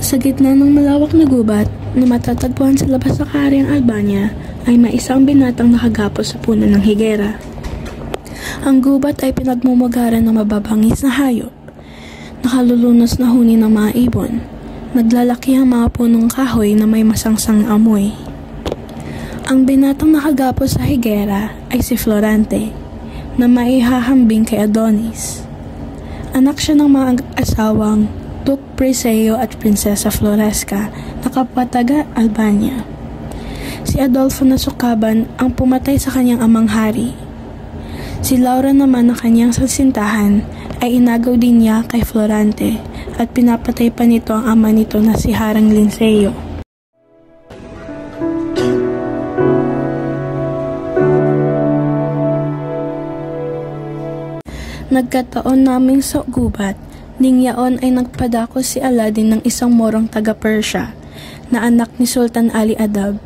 Sa gitna ng malawak na gubat na matatagpuan sa labas sa Kahariang Albania ay may isang binatang nakagapos sa puno ng higera. Ang gubat ay pinagmumugaran ng mababangis na hayop, nakalulunos na huni ng mga ibon, naglalaki ang mga punong kahoy na may masangsang amoy. Ang binatang nakagapos sa higera ay si Florante, na maihahambing kay Adonis. Anak siya ng mga asawang Duke Prisceo at Prinsesa Floresca na kapwa taga Albania. Si Adolfo na sukaban ang pumatay sa kanyang amang hari. Si Laura naman na kanyang sasintahan ay inagaw din niya kay Florante at pinapatay pa nito ang ama nito na si Harang Linceo. Nagkataon naming sa gubat, ning yaon ay nagpadako si Aladdin ng isang morong taga-Persia na anak ni Sultan Ali Adab,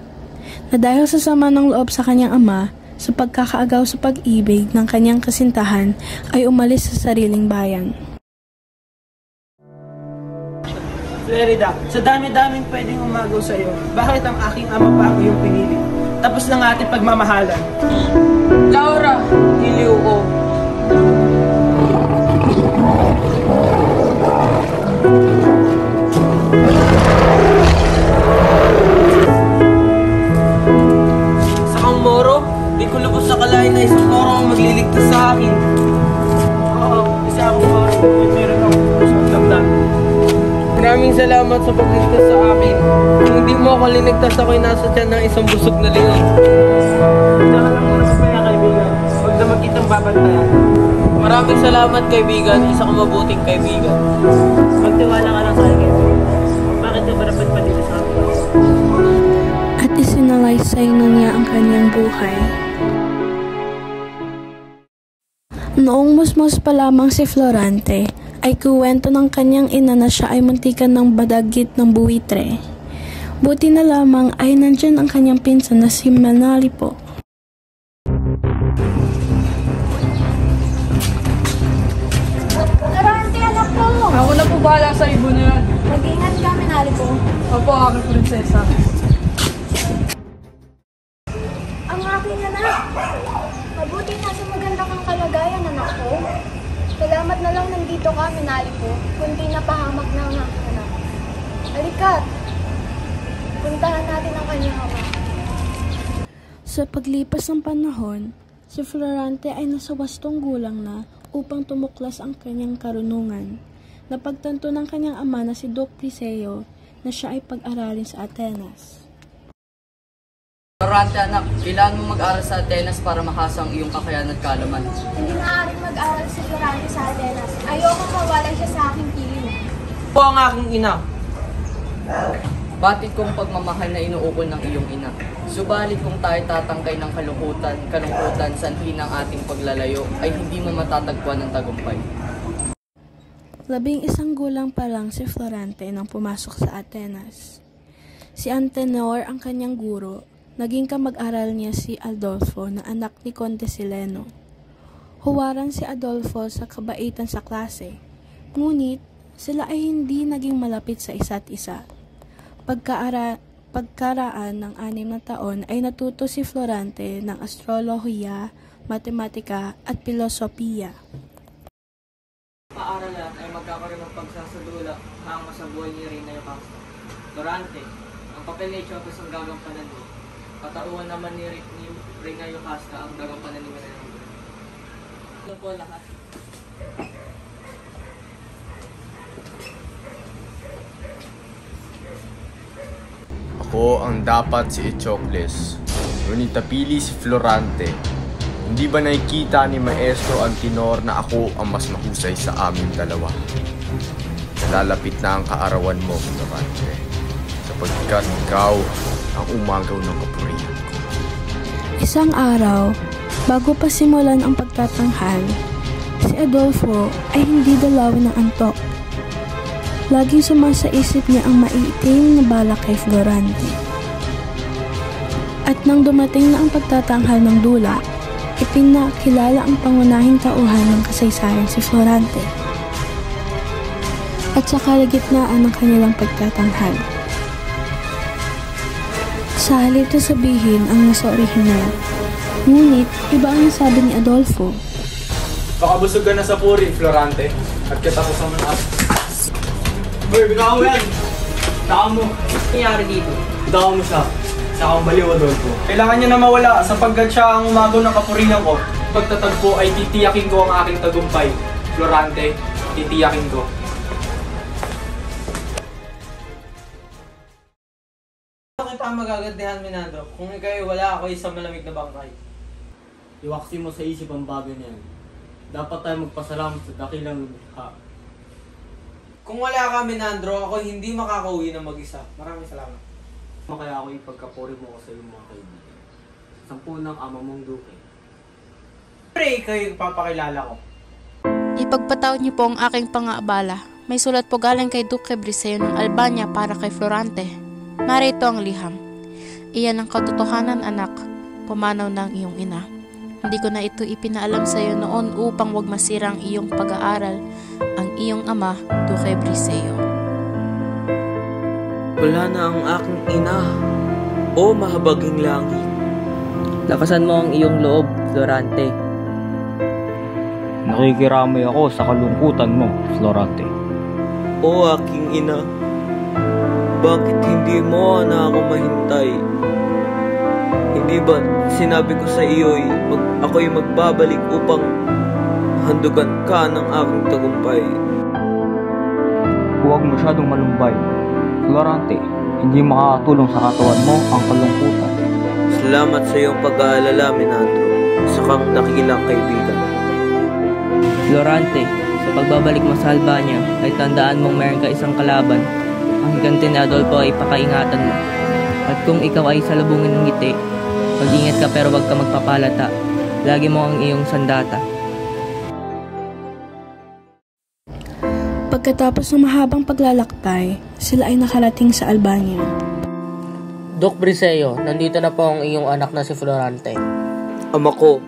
na dahil sa sama ng loob sa kanyang ama sa pagkakaagaw sa pag-ibig ng kanyang kasintahan ay umalis sa sariling bayan. Flerida, sa dami-daming pwedeng umagaw sa iyo, bakit ang aking ama pa ang iyong pinili? Tapos na nga ating pagmamahalan. Laura, iliw ko. Sakang Moro, di ko lubos sa kalain na isang Moro ang magliligtas sa akin. Oo, isa akong Moro. Meron akong pusang damdamin. Maraming salamat sa pagligtas sa akin. Kung hindi mo ako liligtas, ako'y nasa tiyan ng isang busog na leon. Saka lang muna papaya, kaibigan. Huwag na magkitang babantayan. Maraming salamat, kaibigan. Isa kang mabuting kaibigan. Magtiwala ka lang sa akin. Bakit ka ba dapat pa dito sa akin? At isinalaysay na niya ang kanyang buhay. Noong musmos pa lamang si Florante, ay kuwento ng kanyang ina na siya ay muntikan ng badagit ng buwitre. Buti na lamang ay nandyan ang kanyang pinsan na si Manalipo. Florante, anak ko! Ako na po bahala sa ibon na yan. Mag-ingat ka, Manalipo. Opo, aking prinsesa. Ang aking anak! Mabuti na sa maganda kang kalagayan, anak ko. Salamat na lang nandito ka, Manalipo, kundi napahamak na ang aking anak. Halika't! Puntahan natin ang kanyang ama. Sa paglipas ng panahon, si Florante ay nasa 8 gulang na upang tumuklas ang kanyang karunungan. Napagtanto ng kanyang ama na si Duke Prisceo na siya ay pag-aralin sa Atenas. Florante, anak, kailangan mo mag-aral sa Atenas para makasa ang iyong kakayahan at kaalaman. Hindi maaaring mag-aral si Florante sa Atenas. Ayoko mawalan siya sa aking piling. Po ang aking ina. Batid kong pagmamahal na inuukol ng iyong ina. Subalit kung tayo tatangkay ng kalungkutan, sanhi ng ating paglalayo, ay hindi mo matatagpuan ng tagumpay. 11 gulang pa lang si Florante nang pumasok sa Atenas. Si Antenor ang kanyang guro. Naging kamag-aral niya si Adolfo na anak ni Conde Sileno. Huwaran si Adolfo sa kabaitan sa klase, ngunit sila ay hindi naging malapit sa isa't isa. Pagkaraan ng 6 na taon ay natuto si Florante ng astrolohiya, matematika at filosofiya. Paaralan ay magkakaroon ng pagsasadula hango sa buhay ni Reyna Yocasta. Florante, ang papel ni Chocos ang gagampanan mo. Katauhan naman ni Reyna Yocasta ang gagampanan ni Manalo. Ito po lahat. Ako ang dapat si Echocles, ngunit napili si Florante. Hindi ba nakikita ni Maestro Antenor na ako ang mas mahusay sa aming dalawa? Nalalapit na ang kaarawan mo, Florante, sapagkat ikaw ang umagaw ng kapurihan ko. Isang araw, bago pa simulan ang pagtatanghal, si Adolfo ay hindi dalawin ng antok. Laging sumasa isip niya ang maiitim na balak kay Florante. At nang dumating na ang pagtatanghal ng dula, ipinakilala ang pangunahing tauhan ng kasaysayan si Florante. at sa kalagitnaan ng kanilang pagtatanghal. Sa halip na sabihin ang nasa orihinal, ngunit iba ang sabi ni Adolfo. Baka busog ka na sa puri, Florante. At katapusan mo na ako. Uy, bitaw mo yan! Bitaw mo! Ano nangyari dito? Bitaw mo siya. Sa akong baliw, Adolfo. Kailangan niya na mawala sapagkat siya ang umagaw ng kapurihan ko. Pagtatagpo ay titiyakin ko ang aking tagumpay. Florante, titiyakin ko. Bakit ang magagantihan, Minando? Kung ikaw wala ako isang malamig na bangkay. Iwaksi mo sa isip ang bagay na yan. Dapat tayo magpasalamat sa dakilang lumikha. Kung wala ka, Minandro, ako hindi makakauwi ng mag-isa. Maraming salamat. Kaya ako ipagkapuri mo ko sa iyong mga kaibigan. Sampu ng ama mong duke. Pre, kayo papakilala ko. Ipagpatawad niyo po ang aking pangaabala. May sulat po galing kay Duque Briseo ng Albania para kay Florante. Narito ang liham. Iyan ang katotohanan, anak. Pumanaw ng iyong ina. Hindi ko na ito ipinaalam sa iyo noon upang wag masira ang iyong pag-aaral. Ang iyong ama, Duque Briseo. Wala na ang aking ina. O mahabaging langit. Lakasan mo ang iyong loob, Florante. Nakikiramay ako sa kalungkutan mo, Florante. O aking ina. Bakit hindi mo na ako mahintay? Hindi ba sinabi ko sa iyo'y ako'y magbabalik upang handugan ka ng aking tagumpay? Huwag masyadong malumbay. Florante, hindi makakatulong sa katawan mo ang kalungkutan. Salamat sa iyong pag-aalala, Minandro. Sa kang dakilang kaibigan. Florante, sa pagbabalik mo sa Albania ay tandaan mong meron ka isang kalaban. Ang higanti ni Adolfo ay pakaingatan mo. At kung ikaw ay salubungin ng ngiti, mag-ingat ka pero wag ka magpapalata. Lagi mo ang iyong sandata. Pagkatapos ng mahabang paglalakbay, sila ay nakarating sa Albania. Duque Briseo, nandito na po ang iyong anak na si Florante. Ama ko,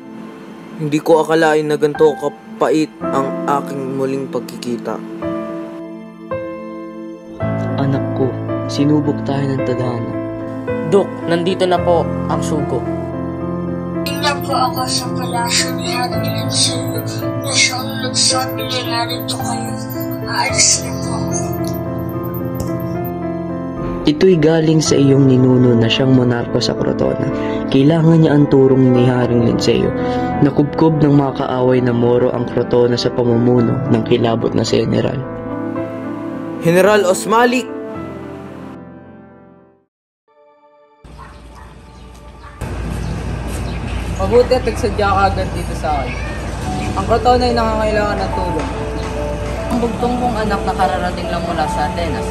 hindi ko akalain na ganito kapait ang aking muling pagkikita. Anak ko, sinubok tayo ng tadhana. Duke, nandito na po ang sugo. Tingnan po ako sa palasyo ni Haring Linseo na siyang nagsabi na narito kayo. Aalis na po ako. Ito'y galing sa iyong ninuno na siyang monarko sa Crotona. Kailangan niya ang turong ni Haring Linseo. Nakubkob ng mga kaaway na Moro ang Crotona sa pamumuno ng kilabot na si General. General Osmalik! Mabuti at nagsadya ka agad dito sa akin. Ang Crotona ay nangangailangan ng tulong. Ang bugtong kong anak na kararating lang mula sa Atenas,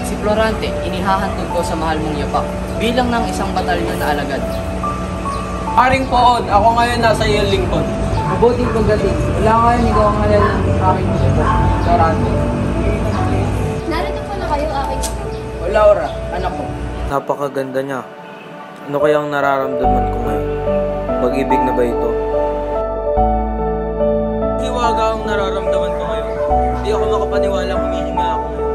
si Florante, inihahandog ko sa mahal mong yapak bilang ng isang batalyon na alagad. Haring Poon, ako ngayon nasa iyong lingkod. Mabuting pagdating. Wala ngayon ikaw ang halal ng aking yapak, Florante. Narito po na kayo, aking apo. O Laura, anak ko. Napakaganda niya. Ano kayang nararamdaman ko ngayon? Pag-ibig na ba ito? Hiwaga ang nararamdaman ko ngayon. Hindi ako makapaniwala kung hihinga ako ngayon.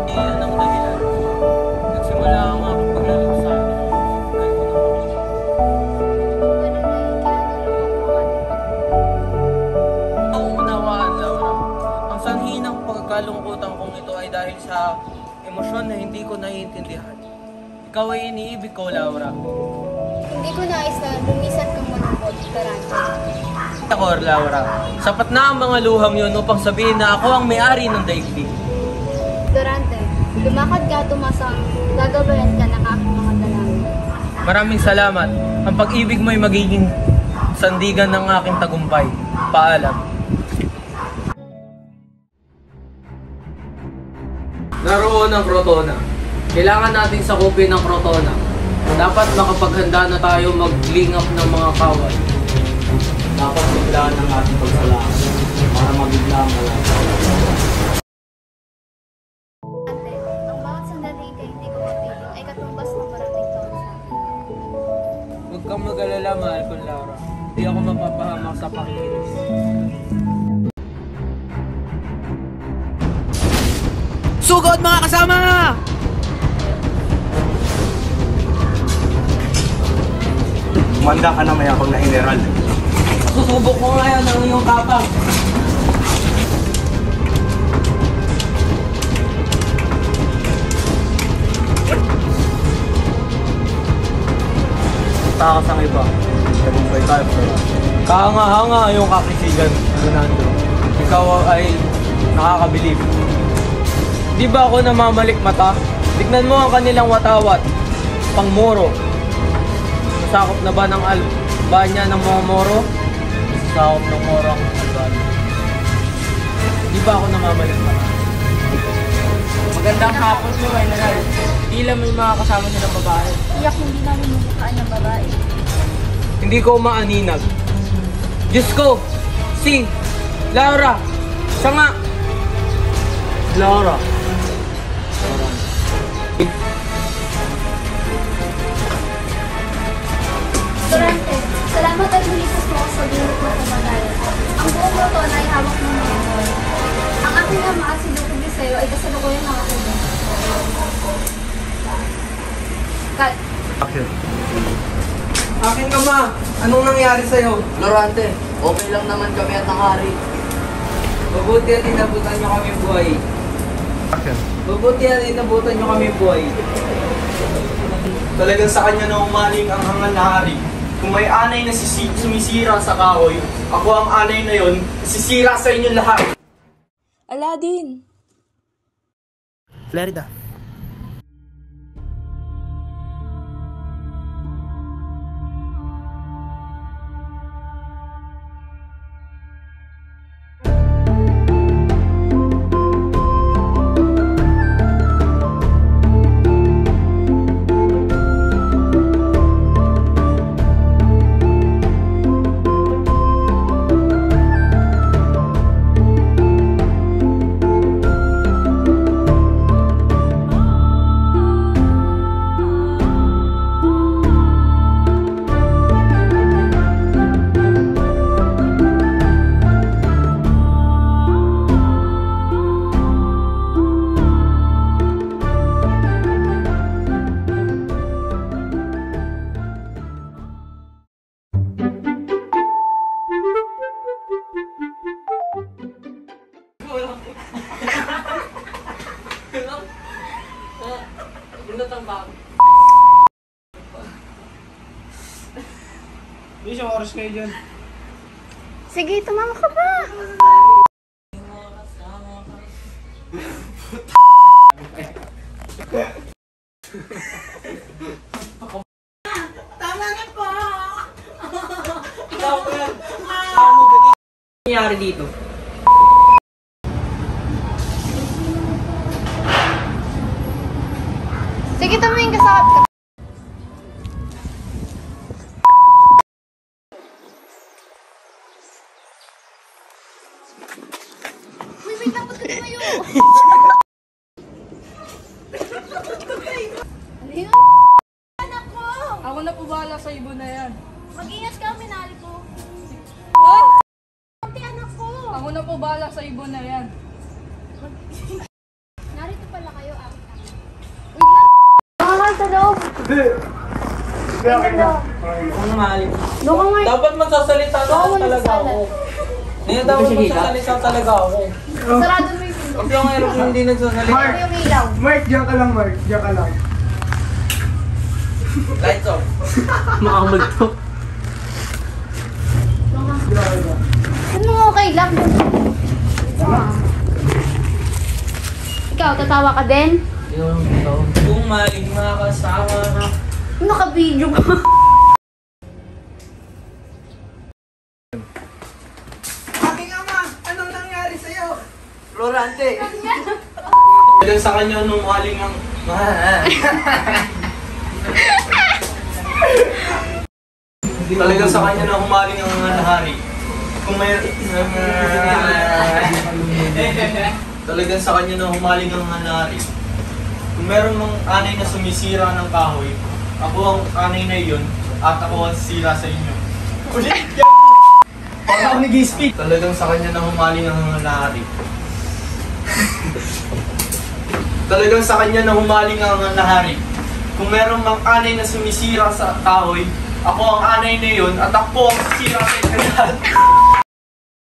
Iyan ang dahilan. Nagsimula ang aking paglalaksan. Nauunawaan, Laura. Ang sanhi ng pagkalungkutan kong ito ay dahil sa emosyon na hindi ko naiintindihan. Ikaw ay iniibig ko, Laura. Hindi ko nais na lumisan kang malungkot, Florante. Ako, Laura, sapat na ang mga luham yun upang sabihin na ako ang may-ari ng daigdig. Florante, lumakad ka, tumasang, gagabayan ka ng aking mga dalangin. Maraming salamat. Ang pag-ibig mo ay magiging sandigan ng aking tagumpay. Paalam. Naroon ang Crotona. Kailangan natin sakupin ang Crotona. Dapat makapaghanda na tayo maglingap ng mga kawal. Dapat biglaan ang ating pagsalamat para mabigla ang malas. Florante, ang bawat sandali kay hindi ko mapiling ay katumbas ng maraming taon sa akin. Huwag kang mag-alala, mahal kong Laura. Hindi ako mapapahamak sa pakikinis. Sugod mga kasama! Manda ka na mayakong na general. Susubok ko ngayon ang iyong tapang. Takas ang iba. Tagumpay tayo. Kahanga-hanga yung kakisigan, Fernando. Ikaw ay nakakabilib. Di ba ako namamalik mata? Tignan mo ang kanilang watawat. Pangmoro. Nasakop na ba ng Albanya ng mga Moro? Sakop ng Moro ang Albania. Di ba ako namamalik mata? Magandang hapon mo, General. Tila may mga kasama nilang babae. Iyak hindi namin mukhaan ng babae. Hindi ko maaninag. Diyos ko! Si! Laura! Siya nga! Laura. Durante, salamat at hulipas mo ako sa ginit mo sa bagay. Ang buong roton ay hawak mo mga boy. Ang aking ama at si Duke Briseo ay kasalukuyan ng ako. Cut. Aking ama! Anong nangyari sa'yo? Lorante, okay lang naman kami at ng hari. Mabuti at inabutan niyo kami buhay. Mabuti at inabutan niyo kami buhay. Talagang sa kanya na umaling ang hangal na hari. Kung may anay na sumisira sa kahoy, ako ang anay na yon, sisira sa inyo lahat. Aladdin! Florida. Isang oras kayo dyan. Sige, tumama ka ba? Tama na po! Ikaw yan! Ano nangyari dito? Sige, tumingin ka sa akin. Wait lang, ba't ka tumayo? Ano yun? Anak ko! Ako na po bahala sa ibon na yan. Mag-ingat ka, minahal ko. Oh! Pati anak ko! Ako na po bahala sa ibon na yan. Narito pala kayo, aking anak. Wait lang! Nakakal sa loob! Ang mahalin. Doon ka nga. Dapat magsasalita Doon ka muna talaga sa ako. salat. Hindi dapat magsasalita talaga ako. Sarado mo yung pinto. Huwag lang ngayon kung hindi nagsasalita. Sarado mo yung ilaw. Mark, diyan ka lang, Mark. Diyan ka lang. Lights off. Makamagto. Ano okay lang? Ikaw, tatawa ka din? Kung maling mga kasama na. Naka-video ka. Aking ama, anong nangyari sa'yo? Florante. Talagang sa kanya nung maling ang... Talagang sa kanya na humaling ang hangal na hari. Kung may... Talagang sa kanya na humaling ang hangal na hari. Kung meron mang anay na sumisira ng kahoy, ako ang anay na iyon at ako ang sira sa inyo. Ulit! Para ako nag-i-speak. Talagang sa kanya na humaling ang nangyari. Talagang sa kanya na humaling ang nangyari. Kung merong mang anay na sumisira sa kahoy, ako ang anay na yun at ako ang sisira sa inyo lahat.